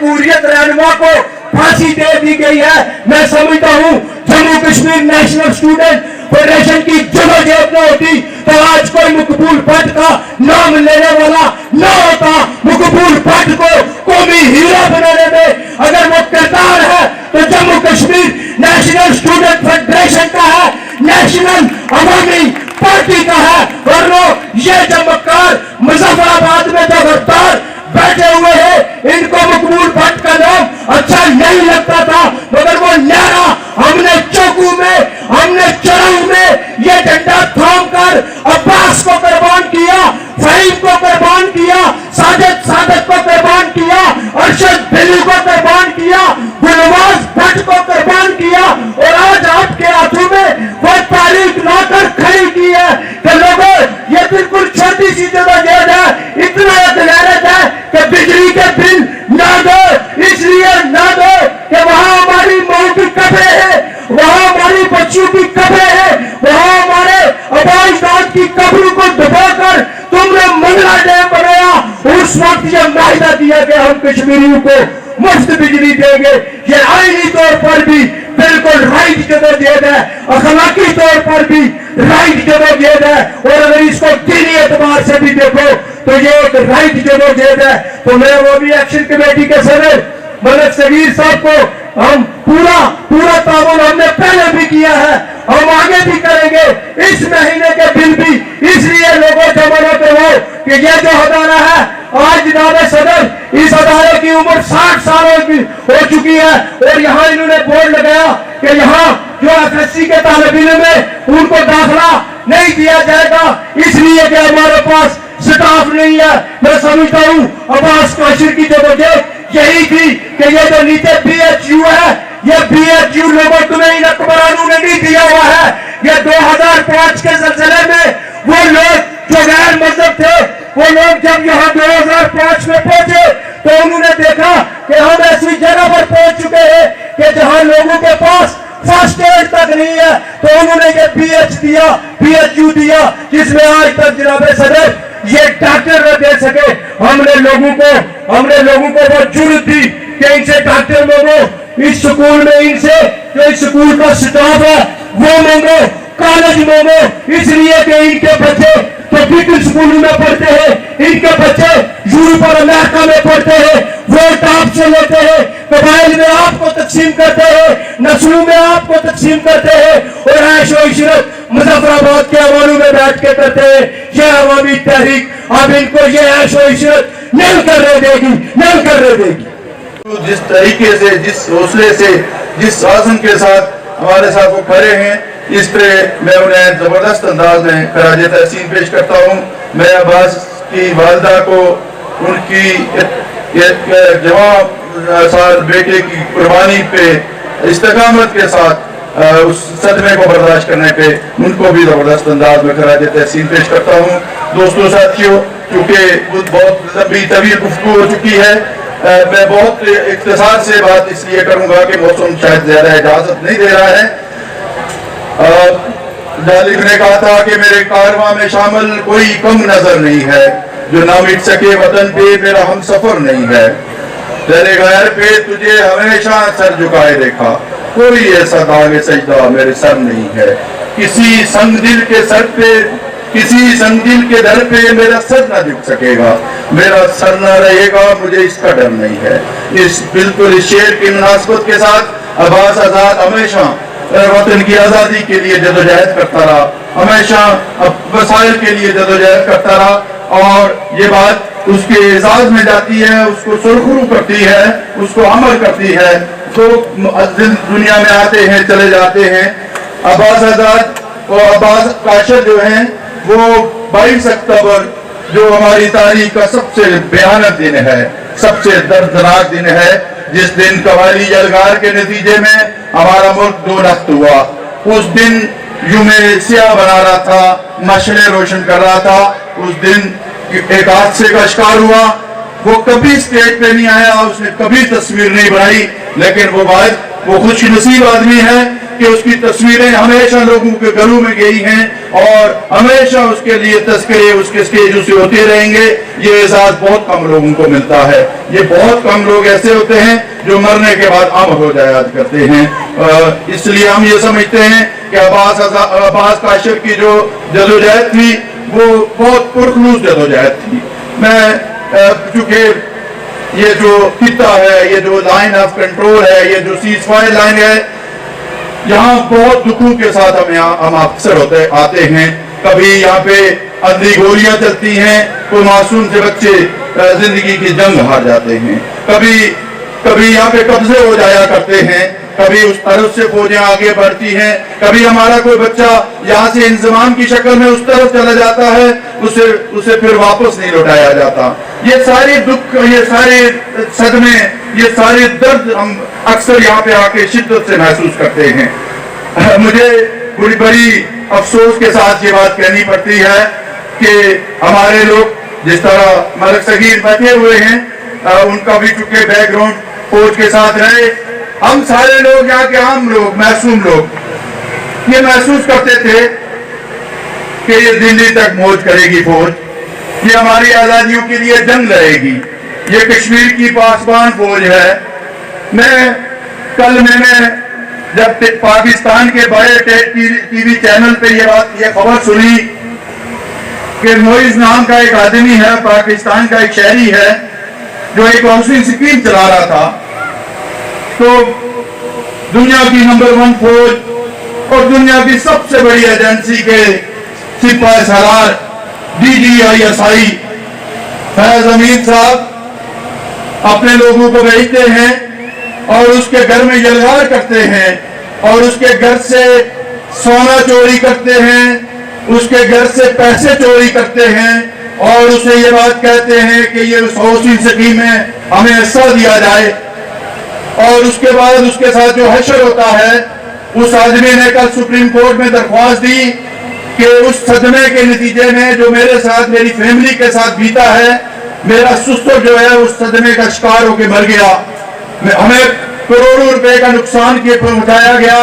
हुर्रियत रहनुमा को फांसी दे दी गई है। मैं समझता हूँ Jammu Kashmir National Student federation की जदोजहद न होती तो आज कोई मकबूल भट्ट का नाम लेने वाला न होता। मकबूल भट्ट को कौमी हीरो बनाने में अगर वो किरदार है तो Jammu Kashmir National Student federation का है, नेशनल अवामी पार्टी का है। वरना ये जो मक्कार मुजफ्फराबाद में जो गद्दार बैठे हुए हैं इनको मकबूल भट्ट का नाम अच्छा नहीं लगता था। मगर वो नारा हमने चौकू में, हमने चौराहों में ये झंडा थाम कर अब्बास को कुर्बान किया, फहीम को कुर्बान किया, साजिद सादक को कुर्बान किया, अरशद मजदूरों को मुफ्त बिजली देंगे। ये आईनी तौर पर भी बिल्कुल राइट जदोजहद है, अखलाकी तौर पर भी राइट जदोजहद है, और अगर इसको दीनी एतबार से भी देखो तो ये एक राइट जदोजहद है। तो मैं वो भी एक्शन कमेटी के सदर मलक सगीर साहब को हम पूरा ताउन हमने पहले भी किया है, हम आगे भी करेंगे। इस महीने के बिल भी इसलिए लोगों जमानत हो कि ये जो अदारा है, आज जनाब सदर इस अदारे की उम्र 60 सालों की हो चुकी है, और यहाँ इन्होंने बोर्ड लगाया कि यहाँ जो FSC के तालिब इल्म में उनको दाखिला नहीं दिया जाएगा, इसलिए कि हमारे पास स्टाफ नहीं है। मैं समझता हूँ अब्बास काशिर की जदोजहद यही थी कि ये जो नीचे BHU है, ये BHU लोगों तुम्हें इन अकबरानों ने नहीं दिया हुआ है। ये 2005 के सिलसिले में वो लोग जो गैर मजहब थे, वो लोग जब यहाँ 2005 में पहुंचे तो उन्होंने देखा कि हम ऐसी जगह पर पहुंच चुके हैं कि जहाँ लोगों के पास फर्स्ट एड तक नहीं है, तो उन्होंने ये BHU दिया, जिसमें आज तक जनाब सदर ये डॉक्टर न दे सके। हमने लोगों को वो जुर्रत दी कि इनसे डॉक्टर मांगो, इस स्कूल में इनसे जो इस स्कूल का स्टाफ है वो मांगो, कॉलेज मांगो, इसलिए कि इनके बच्चे तो बिल्कुल स्कूल में पढ़ते हैं, इनके बच्चे यूरोप और अमेरिका में पढ़ते हैं, वोट आपसे लेते हैं, कबाइल में आपको तकसीम करते हैं, नस्लों में आपको तकसीम करते हैं, और ऐशो इशरत मुजफ्फराबाद के अवानों में बैठ के करते हैं। यह अवामी तहरीक अब इनको ये ऐशो इशरत नहीं करने देगी। जिस तरीके से, जिस हौसले से, जिस आज़म के साथ हमारे साथ वो खड़े हैं, इस पे मैं उन्हें जबरदस्त अंदाज में खराज तहसीन पेश करता हूँ। मैं अब्बास की वालदा को उनकी जवान साल बेटे की कुर्बानी पे इस्तकामत के साथ उस सदमे को बर्दाश्त करने पे उनको भी जबरदस्त अंदाज में खराज तहसीन पेश करता हूँ। दोस्तों साथियों, क्योंकि बहुत लंबी तवील गुफ्तगू हो चुकी है, मैं बहुत इख्तिसार से बात इसलिए करूंगा कि मौसम शायद ज्यादा इजाजत नहीं दे रहा है। जालिब ने कहा था कि मेरे कारवां में शामिल कोई कम नजर नहीं है, जो ना मिट सके वतन पे मेरा हम सफर नहीं है। तेरे गैर पे तुझे हमेशा सर झुकाए देखा, कोई ऐसा दागे सजदा मेरे सर नहीं है। किसी संगदिल के दर पे मेरा सर न झुक सकेगा, मेरा सर न रहेगा, मुझे इसका डर नहीं है। बिल्कुल इस शेर की मुनासबत के साथ अब्बास आजाद हमेशा वतन की आज़ादी के लिए जदोजहद करता रहा, हमेशा वसाइल के लिए जदोजहद करता रहा, और ये बात उसके एजाज में जाती है, उसको सुरखरू करती है, उसको अमल करती है। तो दुनिया में आते हैं, चले जाते हैं। अब्बास आजाद और अब्बास काशिर जो हैं वो 22 अक्टूबर जो हमारी तारीख का सबसे भयानक दिन है, सबसे दर्दनाक दिन है, जिस दिन कवाली यलगार के नतीजे में हमारा मुल्क 2 नख्त हुआ। उस दिन यूं में स्याह बना रहा था, मशले रोशन कर रहा था। उस दिन एक हादसे का शिकार हुआ, वो कभी स्टेज पे नहीं आया, उसने कभी तस्वीर नहीं बनाई, लेकिन वो खुशनसीब आदमी है कि उसकी तस्वीरें हमेशा लोगों के घरों में गई हैं, और हमेशा उसके लिए तस्करे उसके स्टेज से होते रहेंगे। ये एहसास बहुत कम लोगों को मिलता है। ये बहुत कम लोग ऐसे होते हैं जो मरने के बाद अमर हो जाया करते हैं। इसलिए हम ये समझते हैं कि अब्बास काशिर की जो जदोजहद थी वो बहुत पुरखलूस जदोजहद थी। चूंकि ये जो खित्ता है, ये जो लाइन ऑफ कंट्रोल है, ये जो सीज फायर लाइन है, यहाँ बहुत दुखों के साथ हम अक्सर आते हैं। कभी यहाँ पे अंधी गोलियां चलती हैं, कोई मासूम से बच्चे जिंदगी की जंग हार जाते हैं, कभी यहाँ पे कब्जे हो जाया करते हैं, कभी उस तरफ से फौजें आगे बढ़ती हैं, कभी हमारा कोई बच्चा यहाँ से इंजमाम की शक्ल में उस तरफ चला जाता है, उसे फिर वापस नहीं लौटाया जाता। ये सारे दुख, ये सारे सदमे, ये सारे दर्द हम अक्सर यहाँ पे आके शिद्दत से महसूस करते हैं। मुझे बड़ी अफसोस के साथ ये बात कहनी पड़ती है कि हमारे लोग जिस तरह मलक सगीर बैठे हुए हैं, उनका भी चूंकि बैकग्राउंड फौज के साथ रहे, हम सारे लोग यहाँ के आम लोग, मासूम लोग ये महसूस करते थे कि ये दिल्ली तक मौज करेगी फौज, ये हमारी आजादियों के लिए जंग लड़ेगी, ये कश्मीर की पासबान फौज है। मैंने जब पाकिस्तान के बड़े टीवी चैनल पे ये खबर सुनी कि मोइज नाम का एक आदमी है, पाकिस्तान का एक शहरी है, जो एक हाउसिंग स्कीम चला रहा था, तो दुनिया की नंबर 1 फौज और दुनिया की सबसे बड़ी एजेंसी के सिपाही सालार DGISI फैज अमीन साहब अपने लोगों को भेजते हैं और उसके घर में यलगार करते हैं और उसके घर से सोना चोरी करते हैं, उसके घर से पैसे चोरी करते हैं और उसे ये बात कहते हैं कि ये उस हाउसिंग स्कीम में हमें हिस्सा दिया जाए। और उसके बाद उसके साथ जो हशर होता है, उस आदमी ने कल सुप्रीम कोर्ट में दरख्वास्त दी कि उस सदमे के नतीजे में जो मेरे साथ मेरी फैमिली के साथ बीता है, मेरा सुसुर जो है उस सदमे का शिकार होकर मर गया, हमें करोड़ों रुपए का नुकसान किए पहुंचाया गया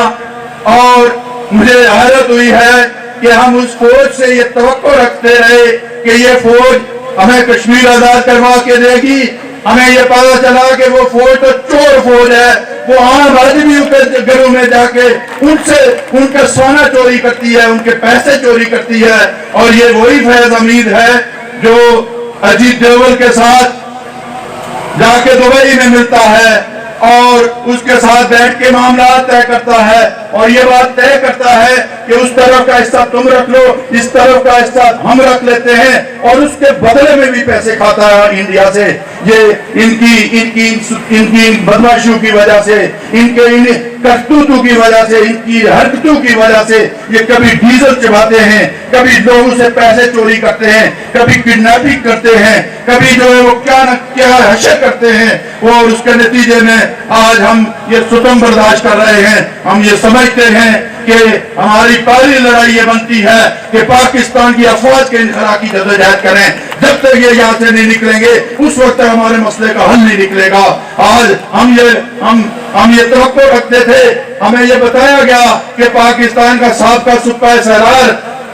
और मुझे हैरत हुई है कि हम उस फौज से ये तवक्को रखते रहे कि ये फौज हमें कश्मीर आजाद करवा के देगी। हमें ये पता चला कि वो फौज तो चोर फौज है, वो आम आदमियों के घरों में जाके उनका सोना चोरी करती है, उनके पैसे चोरी करती है। और ये वही फैज अमीद है जो अजीत डोभाल के साथ जाके दुबई में मिलता है और उसके साथ बैठ के मामला तय करता है और ये बात तय करता है कि उस तरफ का हिस्सा तुम रख लो, इस तरफ का हिस्सा हम रख लेते हैं और उसके बदले में भी पैसे खाता है इंडिया से। ये इनकी बदमाशियों की वजह से, इनके इन करतूतों की वजह से, इनकी हरकतों की वजह से ये कभी डीजल चबाते हैं, कभी लोगों से पैसे चोरी करते हैं, कभी किडनैपिंग करते हैं, कभी जो है वो क्या न क्या हशर करते हैं। और उसके नतीजे में आज हम ये सुतम बर्दाश्त कर रहे हैं। हम ये समझते हैं कि हमारी पहली लड़ाई ये बनती है कि पाकिस्तान की अफवाज के इनखला की जदोजहद करें। जब तक ये यहाँ से नहीं निकलेंगे उस वक्त तक हमारे मसले का हल नहीं निकलेगा। आज हम ये तवक्को रखते थे, हमें ये बताया गया कि पाकिस्तान का साबका सिपाही सालार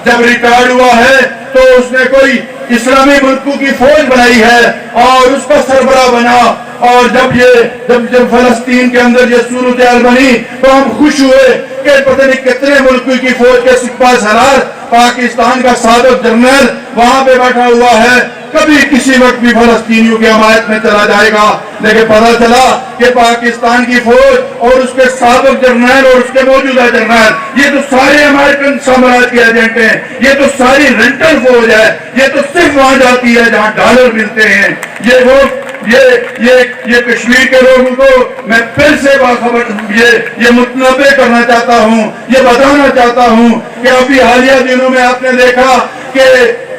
जब रिटायर्ड हुआ है तो उसने कोई इस्लामी मुल्कों की फौज बनाई है और उसका सरबराह बना। और जब फलस्तीन के अंदर ये सूरत-ए-हाल बनी तो हम खुश हुए कि पता नहीं कितने मुल्कों की फौज के सिपाही सालार पाकिस्तान का साबिक जनरल वहां पे बैठा हुआ है, कभी किसी वक्त भी फलस्तीनियों की हमायत में चला जाएगा। लेकिन पता चला कि पाकिस्तान की फौज और उसके साबिक जनरल और उसके मौजूदा जनरल ये तो सारे अमेरिकन साम्राज्य के एजेंट हैं, ये तो सारी रेंटल फौज है, ये तो सिर्फ वहां जाती है जहां डॉलर मिलते हैं। ये कश्मीर के लोगों को मैं फिर से बाखबर ये मुतनबे करना चाहता हूँ, ये बताना चाहता हूँ कि अभी हालिया दिनों में आपने देखा कि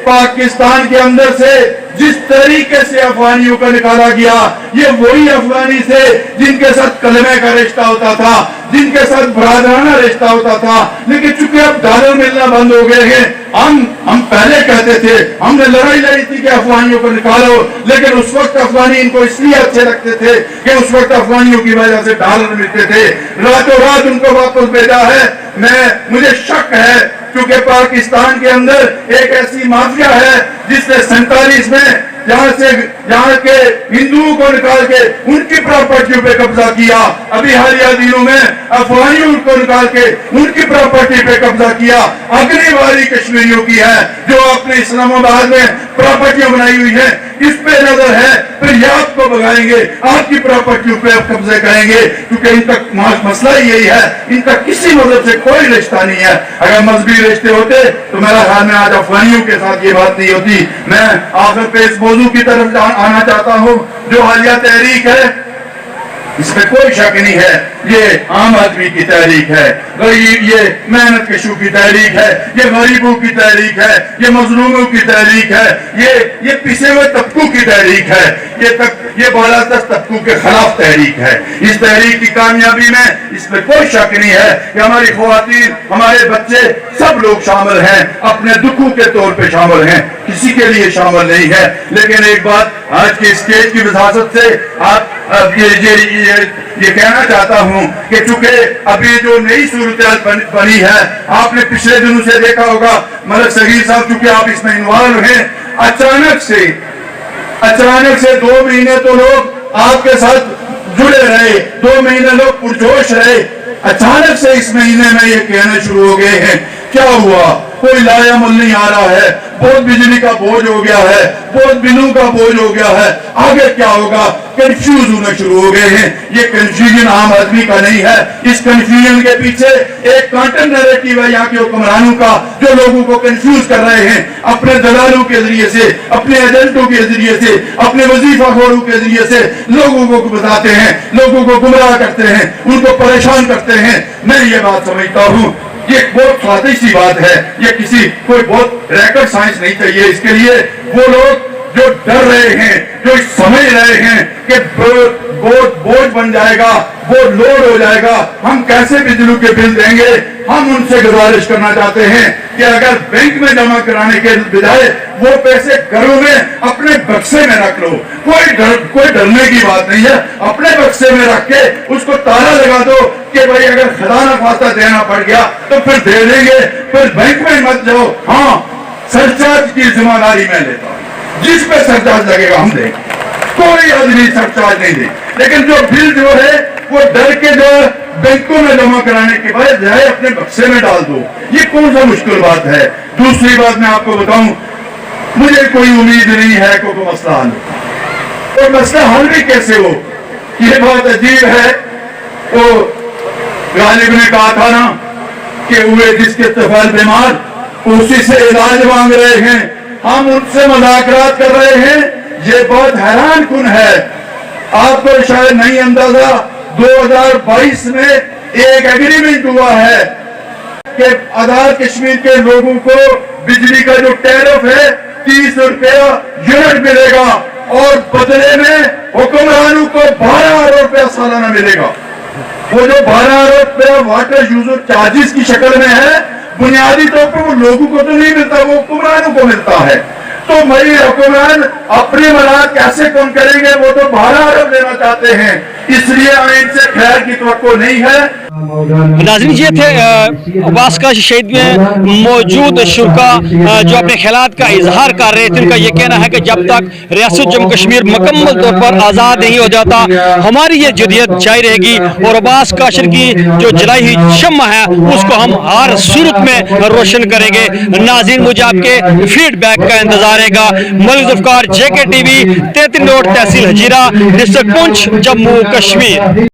पाकिस्तान के अंदर से जिस तरीके से अफगानियों को निकाला गया, ये वही अफगानी थे जिनके साथ कलमे का रिश्ता होता था, जिनके साथ बरादराना रिश्ता होता था। लेकिन चूंकि अब डॉलर मिलना बंद हो गए हैं, हम पहले कहते थे, हमने लड़ाई लड़ी थी कि अफगानियों को निकालो, लेकिन उस वक्त अफगानी इनको इसलिए अच्छे लगते थे कि उस वक्त अफगानियों की वजह से डॉलर मिलते थे। रातों रात उनको वापस भेजा है। मुझे शक है क्योंकि पाकिस्तान के अंदर एक ऐसी माफिया है जिसने 47 में यहाँ के हिंदुओं को निकाल के उनकी प्रॉपर्टियों पे कब्जा किया। अभी हालिया दिनों में अफगानियों को निकाल के उनकी प्रॉपर्टी पे कब्जा किया। अगली बारी कश्मीरियों की है जो अपने इस्लामाबाद में प्रॉपर्टियां बनाई हुई है, इस पे नजर है, फिर ये आपको भगाएंगे, आपकी प्रॉपर्टियों पे आप कब्जे करेंगे, क्योंकि इनका मसला यही है, इनका किसी मजहब से कोई रिश्ता नहीं है। अगर मजहबी रिश्ते होते तो मेरा ख्याल में आज अफगानियों के साथ ये बात नहीं होती। मैं आखिर पे इस मौजू की तरफ आना चाहता हूँ। जो हालिया तहरीक है इसमें कोई शक नहीं है, ये आम आदमी की तहरीक है, ये मेहनत कशों की तहरीक है, ये गरीबों की तहरीक है, ये मजलूमों की तहरीक है, ये पिसे हुए तबकों की तहरीक है, ये बालादस्त तबकों के खिलाफ तहरीक है। इस तहरीक की कामयाबी में इसमें कोई शक नहीं है कि हमारी ख़वातीन, हमारे बच्चे सब लोग शामिल हैं, अपने दुखों के तौर पे शामिल हैं, किसी के लिए शामिल नहीं है। लेकिन एक बात आज के स्टेज की विरासत से आप ये कहना चाहता हूं कि चूंकि अभी जो नई सूरत बनी है, आपने पिछले दिनों से देखा होगा, मलिक सगीर साहब चूंकि आप इसमें इन्वॉल्व हैं, अचानक से अचानक से 2 महीने तो लोग आपके साथ जुड़े रहे, 2 महीने लोग पुरजोश रहे, अचानक से इस महीने में ये कहने शुरू हो गए हैं क्या हुआ, कोई लायामुल नहीं आ रहा है, बहुत बिजली का बोझ हो गया है, बहुत बिलों का बोझ हो गया है, आगे क्या होगा, कंफ्यूज होना शुरू हो गए हैं। ये कंफ्यूजन आम आदमी का नहीं है, इस कंफ्यूजन के पीछे एक कांटन नैरेटिव है यहाँ के हुक्मरानों का, जो लोगों को कंफ्यूज कर रहे हैं अपने दलालों के जरिए से, अपने एजेंटों के जरिए से, अपने वजीफाखोरों के जरिए से लोगों को बताते हैं, लोगों को गुमराह करते हैं, उनको परेशान करते हैं। मैं ये बात समझता हूँ ये बहुत सादी सी बात है, ये किसी कोई बहुत रैकेट साइंस नहीं चाहिए इसके लिए। वो लोग जो डर रहे हैं, जो समझ रहे हैं कि बोझ बन जाएगा, वो लोड हो जाएगा, हम कैसे बिजली के बिल देंगे, हम उनसे गुजारिश करना चाहते हैं कि अगर बैंक में जमा कराने के बजाय वो पैसे घरों में अपने बक्से में रख लो। कोई डरने की बात नहीं है, अपने बक्से में रख के उसको ताला लगा दो कि भाई अगर खुदा न खास्ता देना पड़ गया तो फिर दे देंगे, फिर बैंक में मत जाओ। हाँ, सरचार्ज की जिम्मेदारी मैं लेता हूँ, जिस पे सरचार्ज लगेगा हम देंगे, कोई आदमी सरचार्ज नहीं दे, लेकिन जो बिल जो है वो डर के जो बैंकों में जमा कराने के बाद जाए अपने बक्से में डाल दो। ये कौन सा मुश्किल बात है। दूसरी बात मैं आपको बताऊं, मुझे कोई उम्मीद नहीं है कोई मसला हल, और मसला हल भी कैसे हो, ये बहुत अजीब है। तो गालिब ने कहा था ना कि हुए जिसके तफैल बीमार उसी से इलाज मांग रहे हैं, हम उनसे मुज़ाकरात कर रहे हैं। ये बहुत हैरान कुन है, आपको शायद नहीं अंदाजा, 2022 में एक एग्रीमेंट हुआ है कि आजाद कश्मीर के लोगों को बिजली का जो टैरिफ है 30 रुपया यूनिट मिलेगा, और बदले में हुक्मरानों को 12 रुपया सालाना मिलेगा। वो जो 12 रुपया वाटर यूजर चार्जेस की शक्ल में है, बुनियादी तौर पर वो लोगों को तो नहीं मिलता, वो हुक्मरानों को मिलता है। तो मेरी हुक्मरान अपने मलाक कैसे कम करेंगे, वो तो 12 अरब लेना चाहते हैं, इसलिए हमें इनसे खैर की तवक्को नहीं है। नाज़रीन, ये थे अब्बास काशी शहीद में मौजूद शुरा जो अपने ख्यालात का इजहार कर रहे थे। उनका ये कहना है कि जब तक रियासत जम्मू कश्मीर मुकम्मल तौर पर आज़ाद नहीं हो जाता, हमारी ये जदीयत जारी रहेगी, और अब्बास काशी की जो जलाई हुई शम्मा है उसको हम हर सूरत में रोशन करेंगे। नाज़रीन, मुझे आपके फीडबैक का इंतजार रहेगा। Malik Zulfikar, JK TV, 33 road, तहसील हजीरा, डिस्ट्रिक्ट पुंछ, जम्मू कश्मीर।